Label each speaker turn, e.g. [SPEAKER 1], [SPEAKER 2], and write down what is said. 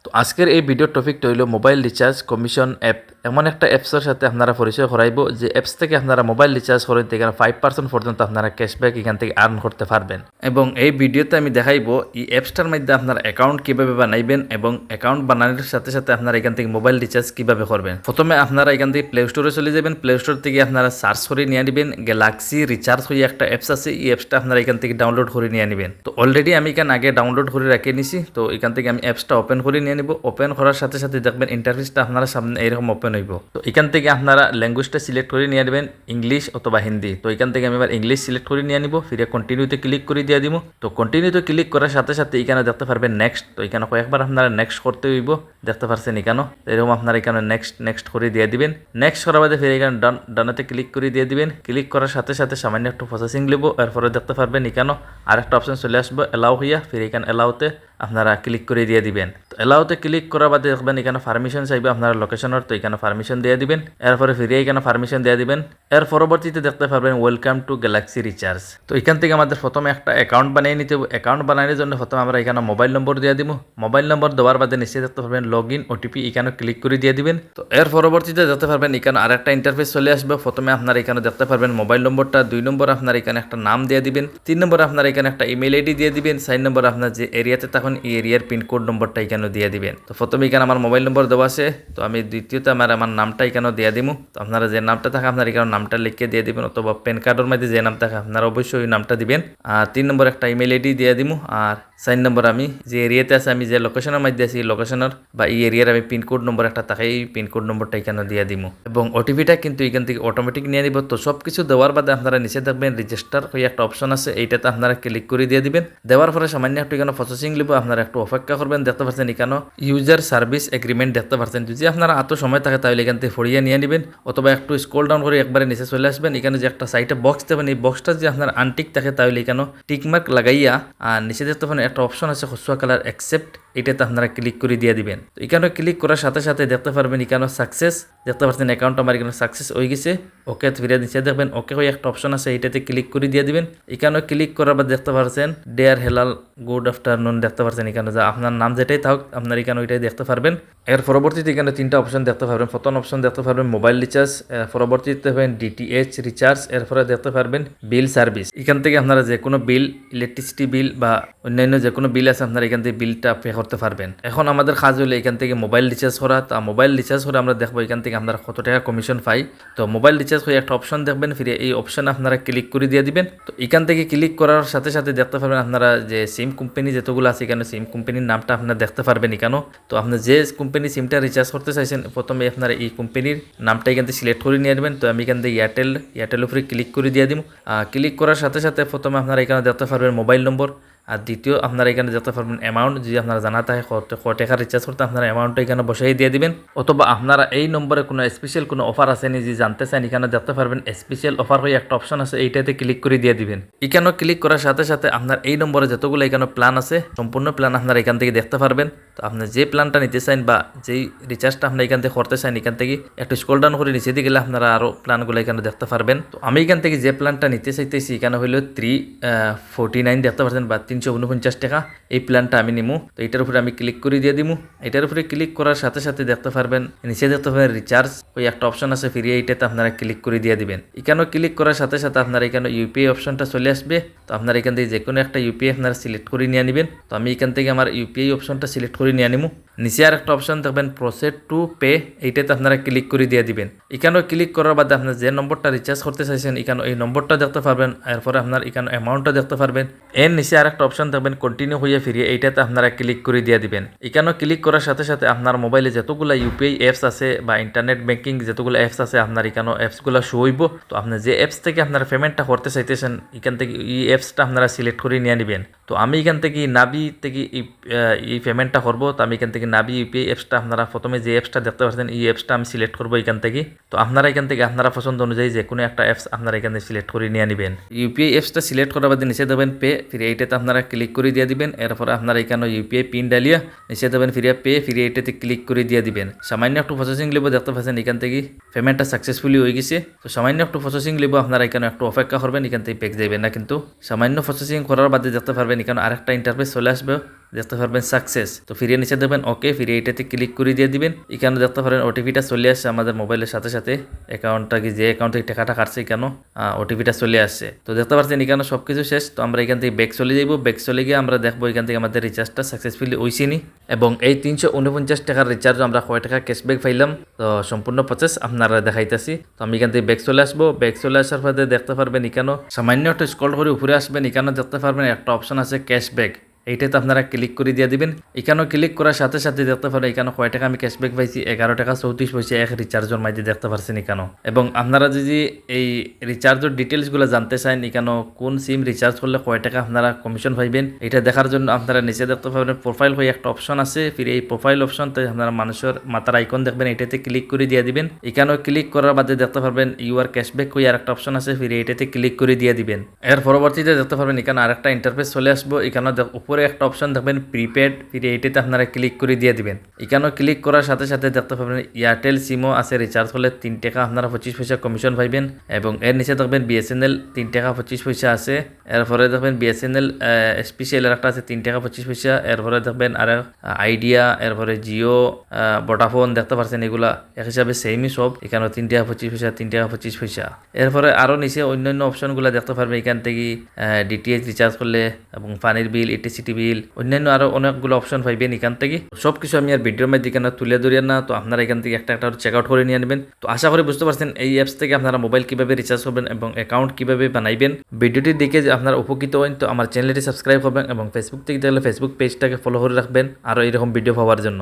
[SPEAKER 1] তো আজকের এই ভিডিওর টপিকটা হইল মোবাইল রিচার্জ কমিশন অ্যাপ। এমন একটা অ্যাপসের সাথে আপনারা পরিচয় করাইব যে অ্যাপস থেকে আপনারা মোবাইল রিচার্জ করেন থেকে 5% পর্যন্ত আপনারা ক্যাশব্যাক এখান থেকে আর্ন করতে পারবেন। এবং এই ভিডিওতে আমি দেখাইব এই অ্যাপসটার মধ্যে আপনার অ্যাকাউন্ট কিভাবে বানাইবেন এবং অ্যাকাউন্ট বানানোর সাথে সাথে আপনারা এখান থেকে মোবাইল রিচার্জ কিভাবে করবেন। প্রথমে আপনারা এখান থেকে প্লে স্টোরে চলে যাবেন। প্লে স্টোর থেকে আপনারা সার্চ করে নিয়ে নেবেন গ্যালাক্সি রিচার্জ হয়ে একটা অ্যাপস আছে। এই অ্যাপসটা আপনারা এখান থেকে ডাউনলোড করে নিয়ে নেবেন। তো অলরেডি আমি এখানে আগে ডাউনলোড করে রেখে নিছি। তো এখান থেকে আমি অ্যাপসটা ওপেন করে নিয়ে নেব। ওপেন করার সাথে সাথে দেখবেন ইন্টারফেসটা আপনারা সামনে এরকম ওপেন হইব। তো এখান থেকে আপনারা ল্যাঙ্গুয়েজটা সিলেক্ট করে নিয়ে নেবেন ইংলিশ অথবা হিন্দি। তো এখান থেকে আমি এবার ইংলিশ সিলেক্ট করে নিয়ে নিব। ফিরে কন্টিনিউতে ক্লিক করে দিয়ে দিব। তো কন্টিনিউতে ক্লিক করার সাথে সাথে এখানে দেখতে পারবেন নেক্সট। তো এখানে কয়েকবার আপনারা নেক্সট করতে হইব, দেখতে পারছেন এখানে। এরকম আপনারা এখানে নেক্সট নেক্সট করে দিয়ে দিবেন। নেক্সট করার বাদে ফিরে এখানে ডানাতে ক্লিক করে দিয়ে দিবেন। ক্লিক করার সাথে সাথে সামান্য একটু প্রসেসিং নেব। এরপরে দেখতে পারবেন এখানে আরেকটা অপশন চলে আসবে এলাও হইয়া। ফিরে এখানে এলাওতে আপনারা ক্লিক করে দিয়ে দিবেন। তো এলাওতে ক্লিক করার বাদে দেখবেন এখানে পারমিশন চাইবে আপনারা লোকেশনের। তো এখানে পারমিশন দিয়ে দিবেন। এরপরে ফিরে এখানে পারমিশন দিয়ে দিবেন। এর পরবর্তীতে দেখতে পারবেন ওয়েলকাম টু গ্যালাক্সি রিচার্জ। তো এখান থেকে আমাদের প্রথমে একটা অ্যাকাউন্ট বানিয়ে নিতে হবে। অ্যাকাউন্ট বানানোর জন্য প্রথমে আমরা এখানে মোবাইল নম্বর দিয়ে দিব। মোবাইল নম্বর দেওয়ার বাদে নিচে দেখতে পারবেন লগ ইন ওটিপি, এখানে ক্লিক করে দিয়ে দিবেন। তো এর পরবর্তীতে দেখতে পারবেন এখানে আরেকটা ইন্টারফেস চলে আসবে। প্রথমে আপনারা এখানে দেখতে পারবেন মোবাইল নম্বরটা, 2 নম্বর আপনার এখানে একটা নাম দিয়ে দিবেন, 3 নম্বর আপনার এখানে একটা ইমেল আইডি দিয়ে দিবেন, 4 নম্বর আপনার যে এরিয়াতে তখন এই এরিয়ার পিনকোড নম্বরটা এখানে দিয়ে দিবেন। তো প্রথমে এখানে আমার মোবাইল নম্বর দেওয়া আছে। তো আমি দ্বিতীয়তে আমার নামটা এখানে দিয়ে দিব। তো আপনারা যে নামটা থাকে আপনার এখানে নামটা লিখে দিয়ে দিবেন, অথবা প্যান কার্ডের মধ্যে যে নাম থাকে আপনারা অবশ্যই ওই নামটা দিবেন। আর 3 নম্বর একটা ইমেল আইডি দিয়ে দিব। আর 4 নম্বর আমি যে এরিয়াতে আছে, আমি যে লোকেশনের মধ্যে আছি, এই লোকেশনের বা এই এরিয়ার আমি পিনকোড নম্বর একটা থাকে, এই পিনকোড নম্বরটা এখানে দিয়ে দিব। এবং ওটিপিটা কিন্তু এখান থেকে অটোমেটিক নিয়ে নিব। তো সব কিছু দেওয়ার বাদে আপনারা নিচে দেখবেন রেজিস্টার হয়ে একটা অপশন আছে, এইটাতে আপনারা ক্লিক করে দিয়ে দিবেন। দেওয়ার পরে সামান্য একটু এখানে প্রসেসিং লিব, আপনারা একটু অপেক্ষা করবেন। দেখতে পাচ্ছেন এখানে ইউজার সার্ভিস এগ্রিমেন্ট দেখতে পাচ্ছেন। যদি আপনারা এত সময় থাকে তাহলে এখান থেকে ফড়িয়ে নিয়ে নেবেন, অথবা একটু স্ক্রল ডাউন করে একবারে নিচে চলে আসবেন। এখানে যে একটা সাইডে বক্স দেবেন, এই বক্সটা যদি আপনার আনটিক থাকে তাহলে এখানে টিকমার্ক লাগাইয়া আর নিচে দেখতে পাবেন একটা অপশন আছে খসুয়া কালার অ্যাকসেপ্ট, এটাতে আপনারা ক্লিক করে দিয়ে দিবেন। তো এখানে ক্লিক করার সাথে সাথে দেখতে পারবেন এখানে সাকসেস, দেখতে পাচ্ছেন অ্যাকাউন্ট আমার এখানে সাকসেস হয়ে গেছে। ওকে ফিরে নিচে দেখবেন ওকে হয়ে একটা অপশন আছে, এটাতে ক্লিক করে দিয়ে দিবেন। এখানে ক্লিক করার পর দেখতে পাচ্ছেন ডিয়ার হেলাল গুড আফটারনুন, দেখতে পাচ্ছেন এখানে যা আপনার নাম যেটাই থাকুক আপনার এখানে ওইটাই দেখতে পারবেন। এর পরবর্তীতে এখানে 3টা অপশন দেখতে পারবেন। প্রথম অপশন দেখতে পারবেন মোবাইল রিচার্জ, পরবর্তীতে পাবেন ডিটিএইচ রিচার্জ, এরপরে দেখতে পারবেন বিল সার্ভিস। এখান থেকে আপনারা যে কোনো বিল, ইলেকট্রিসিটি বিল বা অন্যান্য যে কোনো বিল আছে আপনারা এখান থেকে বিলটা পে করতে পারবেন। এখন আমাদের কাজ হলো এখান থেকে মোবাইল রিচার্জ করা। তা মোবাইল রিচার্জ করে আমরা দেখবো এখান থেকে আপনারা কত টাকা কমিশন পাই। তো মোবাইল রিচার্জ হয়ে একটা অপশন দেখবেন, ফিরে এই অপশনে আপনারা ক্লিক করে দিয়ে দিবেন। তো এখান থেকে ক্লিক করার সাথে সাথে দেখতে পারবেন আপনারা যে সিম কোম্পানি যেতগুলো আছে এখানে সিম কোম্পানির নামটা আপনারা দেখতে পারবেন এখানেও। তো আপনার যে কোম্পানি সিমটা রিচার্জ করতে চাইছেন প্রথমে আপনারা এই কোম্পানির নামটা এখান থেকে সিলেক্ট করে নিয়ে নেবেন। তো আমি এখান থেকে এয়ারটেল উপরে ক্লিক করে দিয়ে দিব। ক্লিক করার সাথে সাথে প্রথমে আপনারা এখানে দেখতে পারবেন মোবাইল নম্বর, আর দ্বিতীয় আপনারা এখানে দেখতে পারবেন অ্যামাউন্ট। যদি আপনারা জানা থাকে কত টাকা রিচার্জ করতে আপনারা অ্যামাউন্টটা এখানে বসাই দিয়ে দিবেন। অথবা আপনারা এই নম্বরে কোনো স্পেশাল কোনো অফার আছে নি যদি জানতে চান, এখানে দেখতে পারবেন স্পেশাল অফার হয়ে একটা অপশন আছে, এইটাতে ক্লিক করে দিয়ে দিবেন। এখানেও ক্লিক করার সাথে সাথে আপনার এই নম্বরে যতগুলো এখানে প্ল্যান আছে সম্পূর্ণ প্ল্যান আপনারা এখান থেকে দেখতে পারবেন। তো আপনি যে প্ল্যানটা নিতে চান বা যেই রিচার্জটা আপনি এখান থেকে করতে চান, এখান থেকে একটু স্ক্রল ডাউন করে নিচে দিয়ে গেলে আপনারা আরও প্ল্যানগুলো এখানে দেখতে পারবেন। তো আমি এখান থেকে যে প্ল্যানটা নিতে চাইতেছি এখানে হইলো 349 দেখতে পাচ্ছেন বা 349 টাকা, এই প্ল্যানটা আমি নিমু। তো এটার উপরে আমি ক্লিক করে দিয়ে দিমু। এটার উপরে ক্লিক করার সাথে সাথে দেখতে পারবেন নিচে দেখতে পারবেন রিচার্জ ওই একটা অপশন আছে, ফিরিয়ে এইটাতে আপনারা ক্লিক করে দিয়ে দিবেন। এখানেও ক্লিক করার সাথে সাথে আপনারা এখানে ইউপিআই অপশনটা চলে আসবে। তো আপনারা এখান থেকে যে কোনো একটা ইউপিআই আপনারা সিলেক্ট করে নিয়ে নেবেন। তো আমি এখান থেকে আমার ইউপিআই অপশনটা সিলেক্ট করে নিয়ে নিমু। নিচে আর একটা অপশন দেখবেন প্রসেস টু পে, এইটাতে আপনারা ক্লিক করে দিয়ে দিবেন। এখানেও ক্লিক করার বাদে আপনার যে নম্বরটা রিচার্জ করতে চাইছেন এখানে এই নম্বরটা দেখতে পারবেন। এরপরে আপনার এখানে অ্যামাউন্টটা দেখতে পারবেন। এর নিচে আর একটা অপশন দেখবেন কন্টিনিউ হয়ে ফিরিয়ে, এইটাতে আপনারা ক্লিক করে দিয়ে দিবেন। এখানেও ক্লিক করার সাথে সাথে আপনার মোবাইলে যতগুলো ইউপিআই অ্যাপস আছে বা ইন্টারনেট ব্যাংকিং যতগুলো অ্যাপস আছে আপনার এখানেও অ্যাপসগুলো শো হইব। তো আপনার যে অ্যাপস থেকে আপনারা পেমেন্টটা করতে চাইতেছেন এখান থেকে এই অ্যাপসটা আপনারা সিলেক্ট করে নিয়ে নেবেন। তো আমি এখান থেকে নাবি থেকে এই পেমেন্টটা করবো। তো আমি এখান থেকে নাবি ইউপিআই অ্যাপসটা আপনারা প্রথমে যে অ্যাপসটা দেখতে পাচ্ছেন এই অ্যাপসটা আমি সিলেক্ট করবো এখান থেকে। তো আপনারা এখান থেকে আপনারা পছন্দ অনুযায়ী যে কোনো একটা অ্যাপস আপনারা এখান থেকে সিলেক্ট করে নিয়ে নেবেন। ইউপিআই অ্যাপসটা সিলেক্ট করার বাদে নিচে দেবেন পে, ফিরে এইটাতে আপনারা ক্লিক করে দিয়ে দিবেন। এরপর আপনারা এখানে ইউপিআই পিন ডালিয়া নিচে দেবেন ফিরে পে, ফিরে এইটাতে ক্লিক করে দিয়ে দিবেন। সামান্য একটু প্রসেসিং লিব, দেখতে পাচ্ছেন এখান থেকে পেমেন্টটা সাকসেসফুলি হয়ে গেছে। তো সামান্য একটু প্রসেসিং লিব, আপনারা এখানে একটু অপেক্ষা করবেন, এখান থেকে পেক যাবেন না। কিন্তু সামান্য প্রসেসিং করার বাদে দেখতে পারবেন এখানে আরেকটা ইন্টারফেস চলে আসবে, দেখতে পারবেন সাকসেস। তো ফিরে নিচে দেখবেন ওকে, ফিরে এটাতে ক্লিক করে দিয়ে দিবেন। এখানে দেখতে পারেন ওটিপিটা চলে আসছে আমাদের মোবাইলের সাথে সাথে। অ্যাকাউন্টটা কি যে অ্যাকাউন্ট থেকে টাকাটা কাটছে কেন ওটিপিটা চলে আসছে। তো দেখতে পাচ্ছেন এখানে সব কিছু শেষ। তো আমরা এখান থেকে ব্যাক চলে যাইব। ব্যাক চলে গিয়ে আমরা দেখবো এখান থেকে আমাদের রিচার্জটা সাকসেসফুলি হইছে নি, এবং এই 349 টাকার রিচার্জ আমরা কয় টাকা ক্যাশব্যাক পাইলাম। তো সম্পূর্ণ প্রসেস আপনারা দেখাইতেছি। তো আমি এখান থেকে ব্যাক চলে আসবো। ব্যাক চলে আসার পরে দেখতে পারবেন এখানেও সামান্য একটু স্ক্রল করে উপরে আসবেন। এখানেও দেখতে পারবেন একটা অপশন আছে ক্যাশব্যাক, এইটাতে আপনারা ক্লিক করে দিয়ে দিবেন। এখানেও ক্লিক করার সাথে সাথে দেখতে পারেন এখানে কয় টাকা আমি ক্যাশব্যাক পাইছি, 11 টাকা 34 পয়সা এক রিচার্জের মাঝে দেখতে পাচ্ছেন এখানেও। এবং আপনারা যদি এই রিচার্জের ডিটেলসগুলো জানতে চান, এখানেও কোন সিম রিচার্জ করলে কয় টাকা আপনারা কমিশন পাইবেন, এটা দেখার জন্য আপনারা নিচে দেখতে পাবেন প্রোফাইল হয়ে একটা অপশন আছে। ফিরে এই প্রোফাইল অপশনতে আপনারা মানুষের মাথার আইকন দেখবেন, এটাতে ক্লিক করে দিয়ে দিবেন। এখানেও ক্লিক করার বাদে দেখতে পারবেন ইউআর ক্যাশব্যাক হয়ে আর একটা অপশন আছে, ফিরে এটাতে ক্লিক করে দিয়ে দিবেন। এর পরবর্তীতে দেখতে পারবেন এখানে আরেকটা ইন্টারফেস চলে আসবো। এখানে উপরে একটা অপশন দেখবেন প্রিপেড, ফিরে এইটাতে আপনারা ক্লিক করে দিয়ে দিবেন। এখানেও ক্লিক করার সাথে সাথে দেখতে পাবেন এয়ারটেল সিমও আছে, রিচার্জ করলে 3 টাকা আপনারা 25 পয়সা কমিশন পাইবেন। এবং এর নিচে দেখবেন বিএসএনএল 3 টাকা 25 পয়সা আছে। এরপরে দেখবেন বিএসএনএল স্পেশাল একটা আছে 3 টাকা 25 পয়সা। এরপরে দেখবেন আর আইডিয়া, এরপরে জিও, ভোডাফোন দেখতে পাচ্ছেন এগুলা এক হিসাবে সেমই সব। এখানেও 3 টাকা 25 পয়সা, 3 টাকা 25 পয়সা। এরপরে আরও নিচে অন্যান্য অপশনগুলো দেখতে পারবেন। এখান থেকে ডিটিএইচ রিচার্জ করলে এবং পানির বিল, ইলেকট্রিসিটি বিল, অন্যান্য আরও অনেকগুলো অপশন পাইবেন এখান থেকে। সব কিছু আমি আর ভিডিওর মধ্যে এখানে তুলে ধরিয়ে না, তো আপনারা এখান থেকে একটা একটা চেক আউট করে নিয়ে নেবেন। তো আশা করি বুঝতে পারছেন এই অ্যাপস থেকে আপনারা মোবাইল কিভাবে রিচার্জ করবেন এবং অ্যাকাউন্ট কিভাবে বানাইবেন। ভিডিওটি দেখে যে আপনারা উপকৃত হন, তো আমার চ্যানেলটি সাবস্ক্রাইব করবেন এবং ফেসবুক থেকে দেখলে ফেসবুক পেজটাকে ফলো করে রাখবেন আরও এরকম ভিডিও পাওয়ার জন্য।